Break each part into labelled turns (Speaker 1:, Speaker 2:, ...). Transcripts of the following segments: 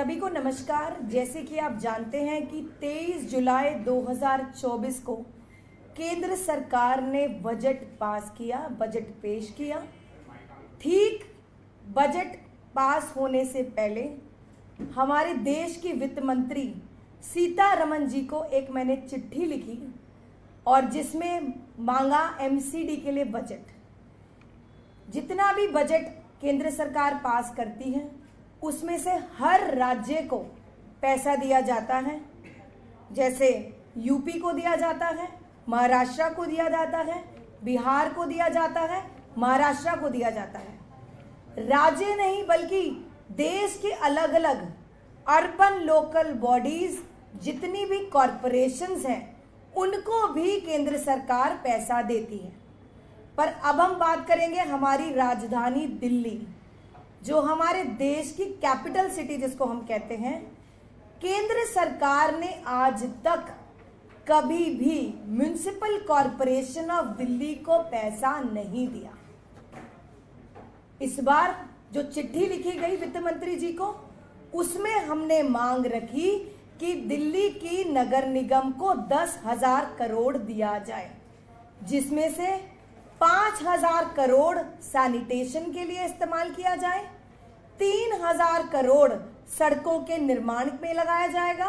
Speaker 1: सभी को नमस्कार। जैसे कि आप जानते हैं कि 23 जुलाई 2024 को केंद्र सरकार ने बजट पास किया, बजट पेश किया। ठीक बजट पास होने से पहले हमारे देश की वित्त मंत्री सीतारमण जी को एक मैंने चिट्ठी लिखी और जिसमें मांगा एमसीडी के लिए बजट। जितना भी बजट केंद्र सरकार पास करती है उसमें से हर राज्य को पैसा दिया जाता है। जैसे यूपी को दिया जाता है, महाराष्ट्र को दिया जाता है, बिहार को दिया जाता है, महाराष्ट्र को दिया जाता है। राज्य नहीं बल्कि देश के अलग अलग अर्बन लोकल बॉडीज जितनी भी कॉरपोरेशंस हैं उनको भी केंद्र सरकार पैसा देती है। पर अब हम बात करेंगे हमारी राजधानी दिल्ली, जो हमारे देश की कैपिटल सिटी जिसको हम कहते हैं। केंद्र सरकार ने आज तक कभी भी म्युनिसिपल कॉरपोरेशन ऑफ दिल्ली को पैसा नहीं दिया। इस बार जो चिट्ठी लिखी गई वित्त मंत्री जी को, उसमें हमने मांग रखी कि दिल्ली की नगर निगम को 10,000 करोड़ दिया जाए, जिसमें से 5,000 करोड़ सैनिटेशन के लिए इस्तेमाल किया जाए, 3,000 करोड़ सड़कों के निर्माण में लगाया जाएगा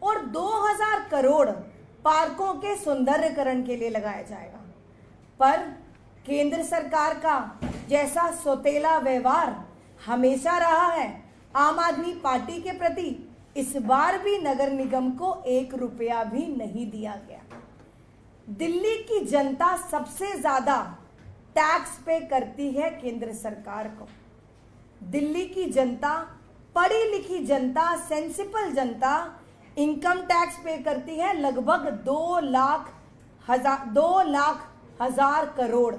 Speaker 1: और 2,000 करोड़ पार्कों के सौंदर्यीकरण के लिए लगाया जाएगा। पर केंद्र सरकार का जैसा सौतेला व्यवहार हमेशा रहा है आम आदमी पार्टी के प्रति, इस बार भी नगर निगम को 1 रुपया भी नहीं दिया गया। दिल्ली की जनता सबसे ज्यादा टैक्स पे करती है केंद्र सरकार को। दिल्ली की जनता, पढ़ी लिखी जनता, सेंसिबल जनता इनकम टैक्स पे करती है लगभग 2 लाख हजार करोड़।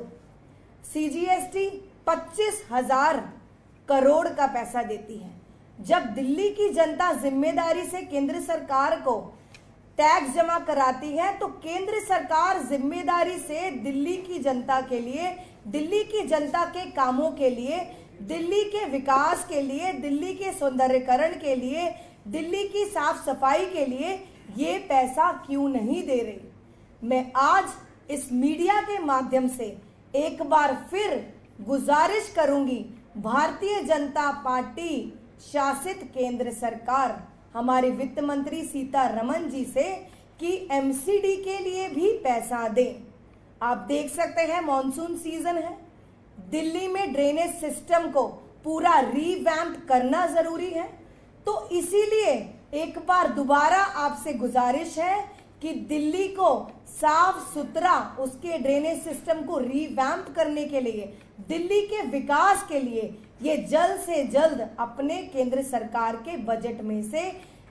Speaker 1: सीजीएसटी 25,000 करोड़ का पैसा देती है। जब दिल्ली की जनता जिम्मेदारी से केंद्र सरकार को टैक्स जमा कराती है तो केंद्र सरकार जिम्मेदारी से दिल्ली की जनता के लिए, दिल्ली की जनता के कामों के लिए, दिल्ली के विकास के लिए, दिल्ली के सौंदर्यीकरण के लिए, दिल्ली की साफ सफाई के लिए ये पैसा क्यों नहीं दे रही। मैं आज इस मीडिया के माध्यम से एक बार फिर गुजारिश करूंगी भारतीय जनता पार्टी शासित केंद्र सरकार, हमारे वित्त मंत्री सीतारमण जी से कि एमसीडी के लिए भी पैसा दें। आप देख सकते हैं मॉनसून सीजन है, दिल्ली में ड्रेनेज सिस्टम को पूरा रीवैम्प करना जरूरी है। तो इसीलिए एक बार दोबारा आपसे गुजारिश है कि दिल्ली को साफ सुथरा, उसके ड्रेनेज सिस्टम को रीवैम्प करने के लिए, दिल्ली के विकास के लिए ये जल्द से जल्द अपने केंद्र सरकार के बजट में से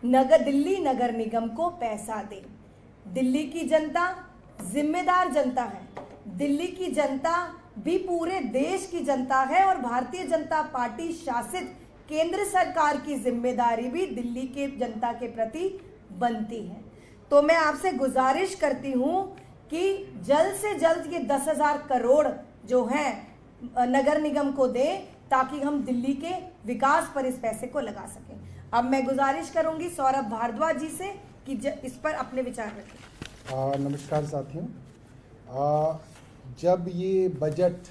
Speaker 1: दिल्ली नगर निगम को पैसा दे। दिल्ली की जनता जिम्मेदार जनता है, दिल्ली की जनता भी पूरे देश की जनता है और भारतीय जनता पार्टी शासित केंद्र सरकार की जिम्मेदारी भी दिल्ली के जनता के प्रति बनती है। तो मैं आपसे गुजारिश करती हूं कि जल्द से जल्द ये 10,000 करोड़ जो है नगर निगम को दे ताकि हम दिल्ली के विकास पर इस पैसे को लगा सकें। अब मैं गुजारिश करूंगी सौरभ भारद्वाज जी से कि इस पर अपने विचार रखें।
Speaker 2: नमस्कार साथियों, जब ये बजट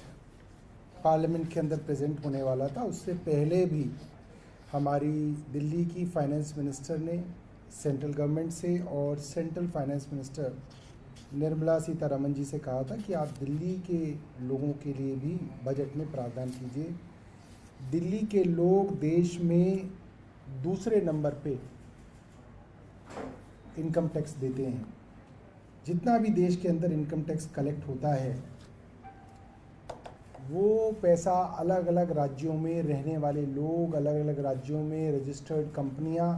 Speaker 2: पार्लियामेंट के अंदर प्रेजेंट होने वाला था उससे पहले भी हमारी दिल्ली की फाइनेंस मिनिस्टर ने सेंट्रल गवर्नमेंट से और central finance minister Nirmala Sitharaman ji से कहा था कि आप दिल्ली के लोगों के लिए भी बजट में प्रावधान कीजिए। दिल्ली के लोग देश में दूसरे नंबर पे इनकम टैक्स देते हैं। जितना भी देश के अंदर इनकम टैक्स कलेक्ट होता है वो पैसा अलग अलग राज्यों में रहने वाले लोग, अलग अलग राज्यों में रजिस्टर्ड कंपनियां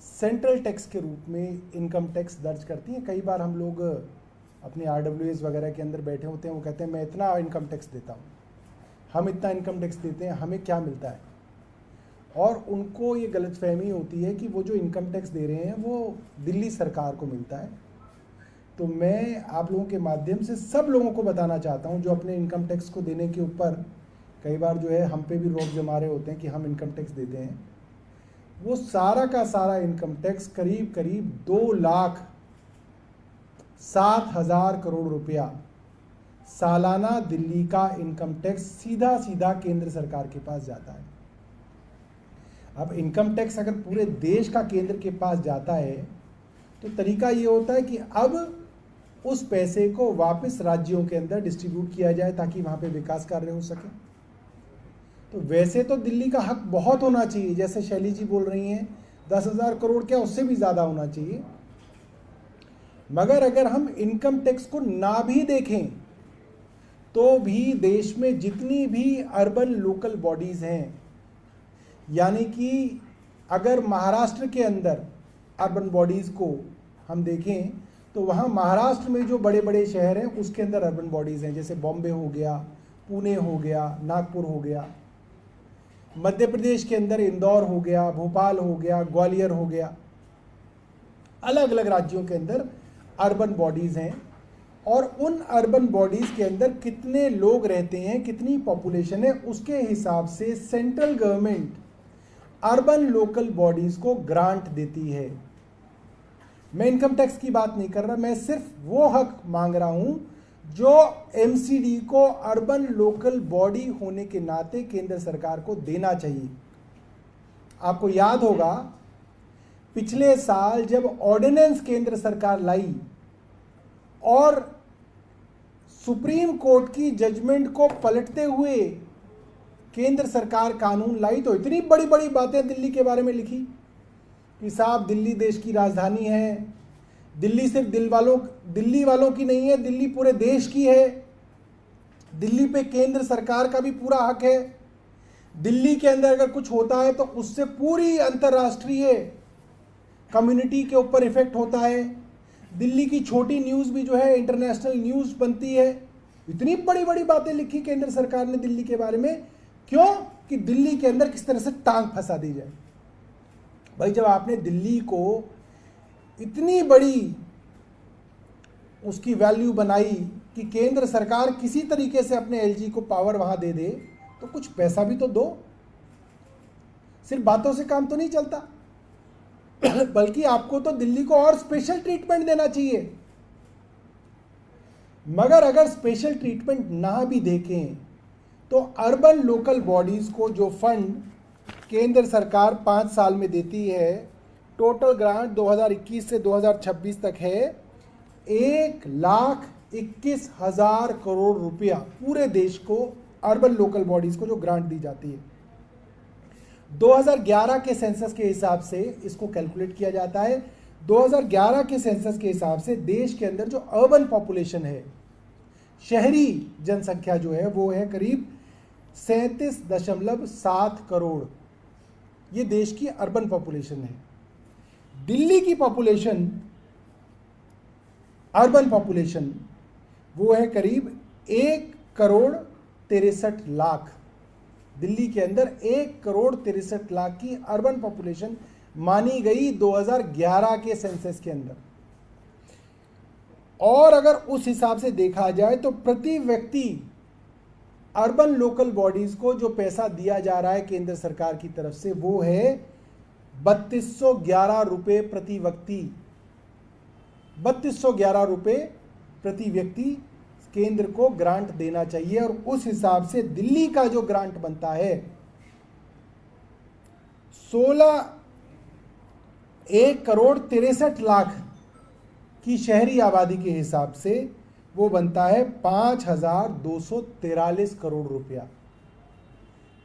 Speaker 2: सेंट्रल टैक्स के रूप में इनकम टैक्स दर्ज करती हैं। कई बार हम लोग अपने RWAs वगैरह के अंदर बैठे होते हैं, वो कहते हैं मैं इतना इनकम टैक्स देता हूँ, हम इतना इनकम टैक्स देते हैं, हमें क्या मिलता है। और उनको ये गलतफहमी होती है कि वो जो इनकम टैक्स दे रहे हैं वो दिल्ली सरकार को मिलता है। तो मैं आप लोगों के माध्यम से सब लोगों को बताना चाहता हूँ जो अपने इनकम टैक्स को देने के ऊपर कई बार जो है हम पे भी रोक जमा रहे होते हैं कि हम इनकम टैक्स देते हैं, वो सारा का सारा इनकम टैक्स करीब करीब 2,07,000 करोड़ रुपया सालाना दिल्ली का इनकम टैक्स सीधा सीधा केंद्र सरकार के पास जाता है। अब इनकम टैक्स अगर पूरे देश का केंद्र के पास जाता है तो तरीका ये होता है कि अब उस पैसे को वापस राज्यों के अंदर डिस्ट्रीब्यूट किया जाए ताकि वहाँ पे विकास कार्य हो सके। तो वैसे तो दिल्ली का हक बहुत होना चाहिए, जैसे शैली जी बोल रही हैं 10,000 करोड़, क्या उससे भी ज़्यादा होना चाहिए। मगर अगर हम इनकम टैक्स को ना भी देखें तो भी देश में जितनी भी अर्बन लोकल बॉडीज़ हैं, यानी कि अगर महाराष्ट्र के अंदर अर्बन बॉडीज़ को हम देखें तो वहाँ महाराष्ट्र में जो बड़े बड़े शहर हैं उसके अंदर अर्बन बॉडीज़ हैं, जैसे बॉम्बे हो गया, पुणे हो गया, नागपुर हो गया। मध्य प्रदेश के अंदर इंदौर हो गया, भोपाल हो गया, ग्वालियर हो गया। अलग अलग राज्यों के अंदर अर्बन बॉडीज़ हैं और उन अर्बन बॉडीज़ के अंदर कितने लोग रहते हैं, कितनी पॉपुलेशन है, उसके हिसाब से central government urban local bodies को ग्रांट देती है। मैं इनकम टैक्स की बात नहीं कर रहा, मैं सिर्फ वो हक मांग रहा हूं जो एमसीडी को अर्बन लोकल बॉडी होने के नाते केंद्र सरकार को देना चाहिए। आपको याद होगा पिछले साल जब ऑर्डिनेंस केंद्र सरकार लाई और सुप्रीम कोर्ट की जजमेंट को पलटते हुए केंद्र सरकार कानून लाई तो इतनी बड़ी बड़ी बातें दिल्ली के बारे में लिखी कि साहब दिल्ली देश की राजधानी है, दिल्ली सिर्फ दिल्ली वालों की नहीं है, दिल्ली पूरे देश की है, दिल्ली पे केंद्र सरकार का भी पूरा हक है, दिल्ली के अंदर अगर कुछ होता है तो उससे पूरी अंतर्राष्ट्रीय कम्युनिटी के ऊपर इफेक्ट होता है, दिल्ली की छोटी न्यूज़ भी जो है इंटरनेशनल न्यूज़ बनती है। इतनी बड़ी बड़ी बातें लिखी केंद्र सरकार ने दिल्ली के बारे में, क्यों? कि दिल्ली के अंदर किस तरह से टांग फंसा दी जाए। भाई जब आपने दिल्ली को इतनी बड़ी उसकी वैल्यू बनाई कि केंद्र सरकार किसी तरीके से अपने एलजी को पावर वहां दे दे, तो कुछ पैसा भी तो दो। सिर्फ बातों से काम तो नहीं चलता, बल्कि आपको तो दिल्ली को और स्पेशल ट्रीटमेंट देना चाहिए। मगर अगर स्पेशल ट्रीटमेंट ना भी देखें तो अर्बन लोकल बॉडीज को जो फंड केंद्र सरकार 5 साल में देती है, टोटल ग्रांट 2021 से 2026 तक है 1,21,000 करोड़ रुपया पूरे देश को अर्बन लोकल बॉडीज को जो ग्रांट दी जाती है। 2011 के सेंसस के हिसाब से इसको कैलकुलेट किया जाता है। 2011 के सेंसस के हिसाब से देश के अंदर जो अर्बन पॉपुलेशन है, शहरी जनसंख्या जो है वो है करीब 37.7 करोड़। ये देश की अर्बन पॉपुलेशन है। दिल्ली की पॉपुलेशन, अर्बन पॉपुलेशन वो है करीब 1,63,00,000। दिल्ली के अंदर 1,63,00,000 की अर्बन पॉपुलेशन मानी गई 2011 के सेंसस के अंदर। और अगर उस हिसाब से देखा जाए तो प्रति व्यक्ति अर्बन लोकल बॉडीज को जो पैसा दिया जा रहा है केंद्र सरकार की तरफ से वो है 3211 रुपये प्रति व्यक्ति। 3211 रुपये प्रति व्यक्ति केंद्र को ग्रांट देना चाहिए। और उस हिसाब से दिल्ली का जो ग्रांट बनता है 1,63,00,000 की शहरी आबादी के हिसाब से वो बनता है 5,243 करोड़ रुपया।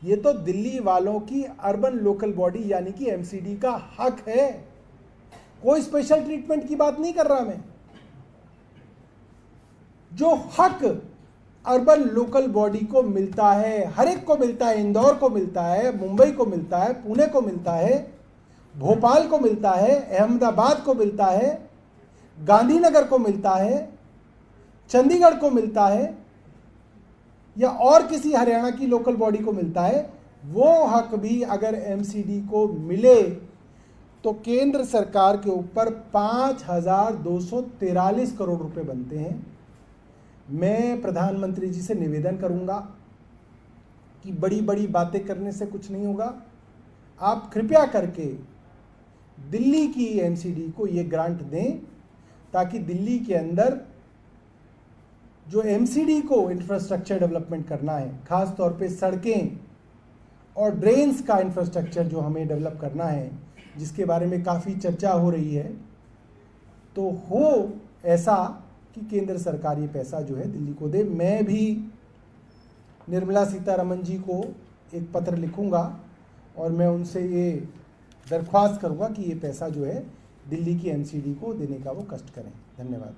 Speaker 2: ये तो दिल्ली वालों की अर्बन लोकल बॉडी यानी कि एमसीडी का हक है। कोई स्पेशल ट्रीटमेंट की बात नहीं कर रहा मैं। जो हक अर्बन लोकल बॉडी को मिलता है, हर एक को मिलता है, इंदौर को मिलता है, मुंबई को मिलता है, पुणे को मिलता है, भोपाल को मिलता है, अहमदाबाद को मिलता है, गांधीनगर को मिलता है, चंडीगढ़ को मिलता है, या और किसी हरियाणा की लोकल बॉडी को मिलता है, वो हक भी अगर एमसीडी को मिले तो केंद्र सरकार के ऊपर 5,243 करोड़ रुपए बनते हैं। मैं प्रधानमंत्री जी से निवेदन करूंगा कि बड़ी बड़ी बातें करने से कुछ नहीं होगा। आप कृपया करके दिल्ली की एमसीडी को ये ग्रांट दें, ताकि दिल्ली के अंदर जो एमसीडी को इंफ्रास्ट्रक्चर डेवलपमेंट करना है, खास तौर पे सड़कें और ड्रेन्स का इंफ्रास्ट्रक्चर जो हमें डेवलप करना है, जिसके बारे में काफ़ी चर्चा हो रही है, तो हो ऐसा कि केंद्र सरकार ये पैसा जो है दिल्ली को दे। मैं भी निर्मला सीतारमण जी को एक पत्र लिखूंगा और मैं उनसे ये दरख्वास्त करूंगा कि ये पैसा जो है दिल्ली की एमसीडी को देने का वो कष्ट करें। धन्यवाद।